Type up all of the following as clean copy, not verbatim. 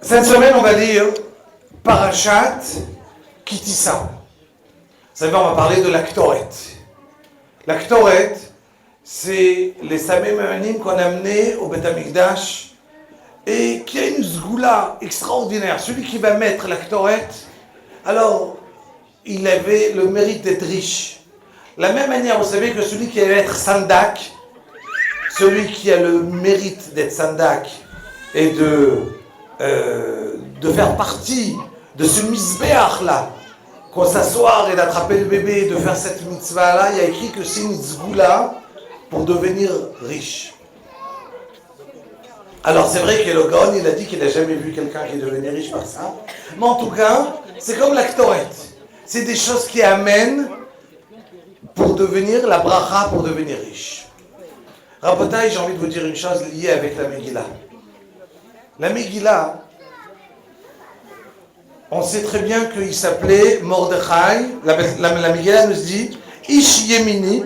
Cette semaine, on va lire Parashat Kitissa. Vous savez, on va parler de la Ktoret. La Ktoret, c'est les Samémanim qu'on a amenés au Beth Amikdash et qui a une zgoula extraordinaire. Celui qui va mettre la Ktoret, alors, il avait le mérite d'être riche. De la même manière, vous savez que celui qui va être Sandak, celui qui a le mérite d'être Sandak et de faire partie de ce misbéach-là, qu'on s'asseoir et d'attraper le bébé et de faire cette mitzvah-là, il y a écrit que c'est une zgoula pour devenir riche. Alors c'est vrai que le Gaon, il a dit qu'il n'a jamais vu quelqu'un qui est devenu riche par ça, mais en tout cas, c'est comme la Ktoret. C'est des choses qui amènent pour devenir la bracha, pour devenir riche. Rabotai, j'ai envie de vous dire une chose liée avec la Megillah. La Megillah, on sait très bien qu'il s'appelait Mordechai. La Megillah nous dit Ish Yemini.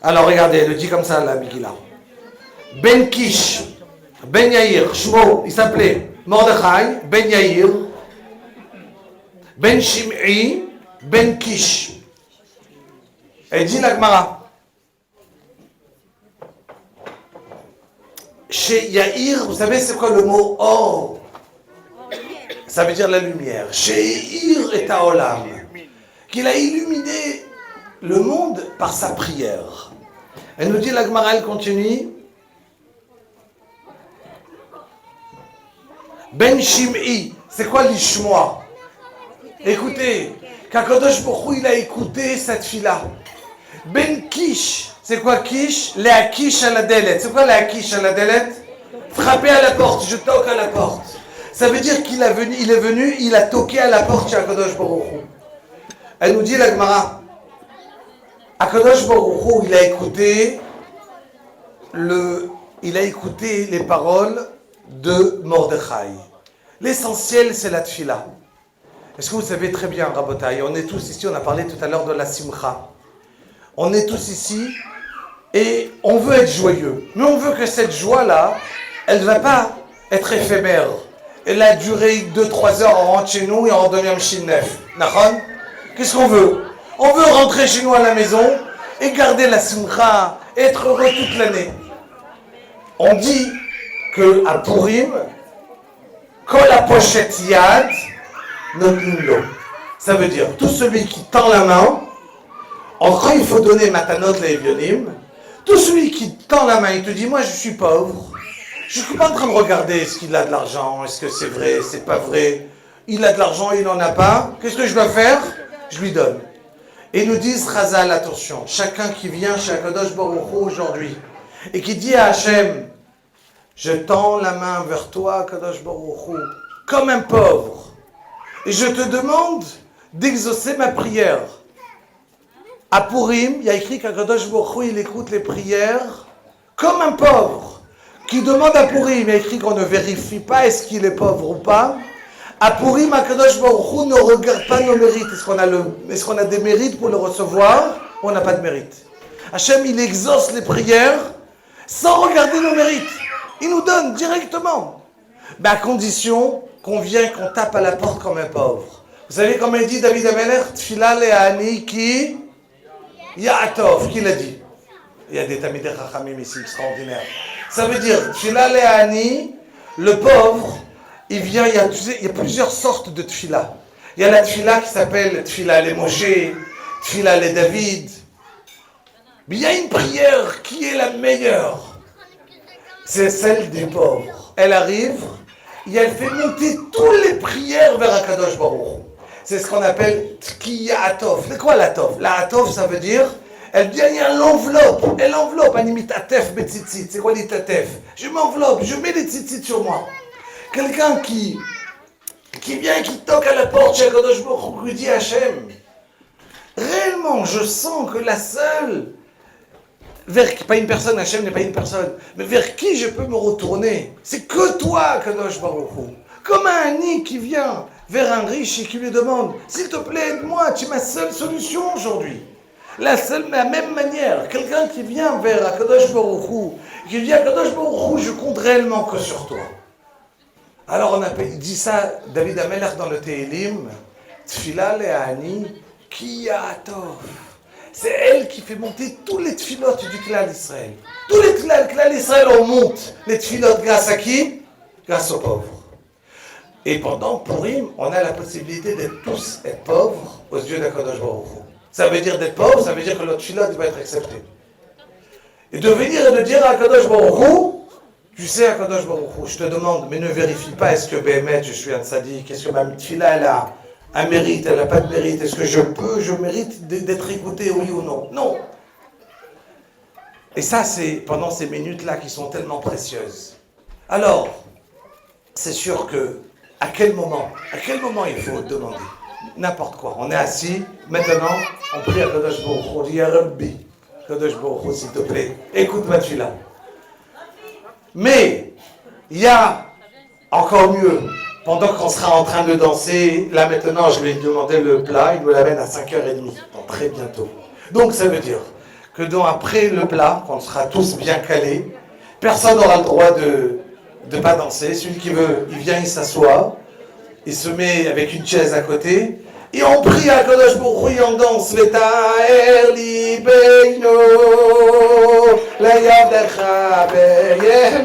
Alors regardez, elle le dit comme ça, la Megillah. Ben Kish, Ben Yair, Shmo, il s'appelait Mordechai, Ben Yair, Ben Shim'i, Ben Kish. Elle dit la Gemara. Chez Yair, vous savez c'est quoi le mot or? Ça veut dire la lumière. Chez Yair et Taolam. Qu'il a illuminé le monde par sa prière. Elle nous dit, la Gemara, elle continue. Ben Shim'i, c'est quoi l'ishmoa? Écoutez, qu'Akadosh Baruch Hu, il a écouté cette fille-là. Ben Kish, c'est quoi Kish? Léa Kish à la délette. C'est quoi Léa Kish à la délette? Frapper à la porte, je toque à la porte. Ça veut dire qu'il est venu, il a toqué à la porte chez Akadosh Baruch Hu. Elle nous dit la Gemara, Akadosh Baruch Hu, il a écouté les paroles de Mordechai. L'essentiel, c'est la tfila. Est-ce que vous savez très bien, Rabotai, on est tous ici, on a parlé tout à l'heure de la simcha. On est tous ici et on veut être joyeux. Mais on veut que cette joie-là, elle ne va pas être éphémère. Elle a duré 2-3 heures, on rentre chez nous et on redonne un machine neuf. Nachon? Qu'est-ce qu'on veut? On veut rentrer chez nous à la maison et garder la simcha, être heureux toute l'année. On dit que à Purim, quand la pochette yad, notnilo. Ça veut dire tout celui qui tend la main, quand il faut donner matanot le'evionim, tout celui qui tend la main, il te dit, moi je suis pauvre, je ne suis pas en train de regarder est-ce qu'il a de l'argent, est-ce que c'est vrai, c'est pas vrai, il a de l'argent, il n'en a pas, qu'est-ce que je dois faire? Je lui donne. Et ils nous disent, Chazal, attention, chacun qui vient chez Akadosh Baruch Hu aujourd'hui, et qui dit à Hachem, je tends la main vers toi, Akadosh Baruch Hu, comme un pauvre, et je te demande d'exaucer ma prière. À Purim, il y a écrit qu'Akadosh Baruch Hu, il écoute les prières comme un pauvre qui demande à Purim. Il y a écrit qu'on ne vérifie pas est-ce qu'il est pauvre ou pas. À Purim, Akadosh Baruch Hu ne regarde pas nos mérites. Est-ce qu'on a des mérites pour le recevoir ou on n'a pas de mérite? Hachem, il exauce les prières sans regarder nos mérites. Il nous donne directement. Mais à condition qu'on vienne, qu'on tape à la porte comme un pauvre. Vous savez comment il dit David Ameler? Tfila le'ani ki Yaatov, qui l'a dit? Il y a des Tamidei Chachamim ici extraordinaires. Ça veut dire, Tfila le'ani, le pauvre, il vient, il y a plusieurs sortes de Tfila. Il y a la Tfila qui s'appelle Tfila les Moshe, Tfila les David. Mais il y a une prière qui est la meilleure. C'est celle des pauvres. Elle arrive, et elle fait monter toutes les prières vers Akadosh Baruch Hu. C'est ce qu'on appelle Tkiya Atov. C'est quoi l'Atov? La Atov, ça veut dire, elle vient, il y a l'enveloppe. Elle enveloppe, animit Atef betzitzit. C'est quoi les Atef? Je m'enveloppe, je mets les tzitzit sur moi. Quelqu'un qui vient, qui toque à la porte chez Akadosh Baruch Hu, dit Hachem, réellement, je sens que la seule, pas une personne, Hachem n'est pas une personne, mais vers qui je peux me retourner, c'est que toi, Akadosh Baruch Hu. Comme un Ani qui vient vers un riche et qui lui demande, s'il te plaît, aide-moi, tu es ma seule solution aujourd'hui. La même manière, quelqu'un qui vient vers Akadosh Baruch Hu, qui dit Akadosh Baruch Hu, je compte réellement que sur toi. Alors il dit ça, David Amelech dans le Tehilim, Tfila le'ani ki ya'atov. C'est elle qui fait monter tous les tfilotes du clan d'Israël. Tous les clans d'Israël, on monte les tfilotes grâce à qui? Grâce aux pauvres. Et pendant Purim, on a la possibilité d'être tous être pauvres aux yeux d'Akadosh Baruch Hu. Ça veut dire d'être pauvre, ça veut dire que notre tfilote va être accepté. Et de venir et de dire à Akadosh Baruch Hu, tu sais Akadosh Baruch Hu, je te demande, mais ne vérifie pas, est-ce que Béhémet, je suis un tzaddik, est-ce que ma tfila, elle a un mérite, elle n'a pas de mérite, est-ce que je mérite d'être écouté, oui ou non? Non. Et ça, c'est pendant ces minutes-là qui sont tellement précieuses. Alors, c'est sûr que, à quel moment il faut demander? N'importe quoi. On est assis, maintenant, on prie à Kadosh Baruch Hu, on dit, Ya Rabbi, Kadosh Baruch Hu, s'il te plaît, écoute ma tfila. Mais, il y a encore mieux. Pendant qu'on sera en train de danser, là maintenant, je lui ai demandé le plat, il me l'amène à 5h30, donc très bientôt. Donc ça veut dire que après le plat, quand on sera tous bien calés, personne n'aura le droit de ne pas danser. Celui qui veut, il vient, il s'assoit, il se met avec une chaise à côté, et on prie à Kadosh Baruch Hu, on danse, V'ta'er libeinu, le'yavdecha be'yem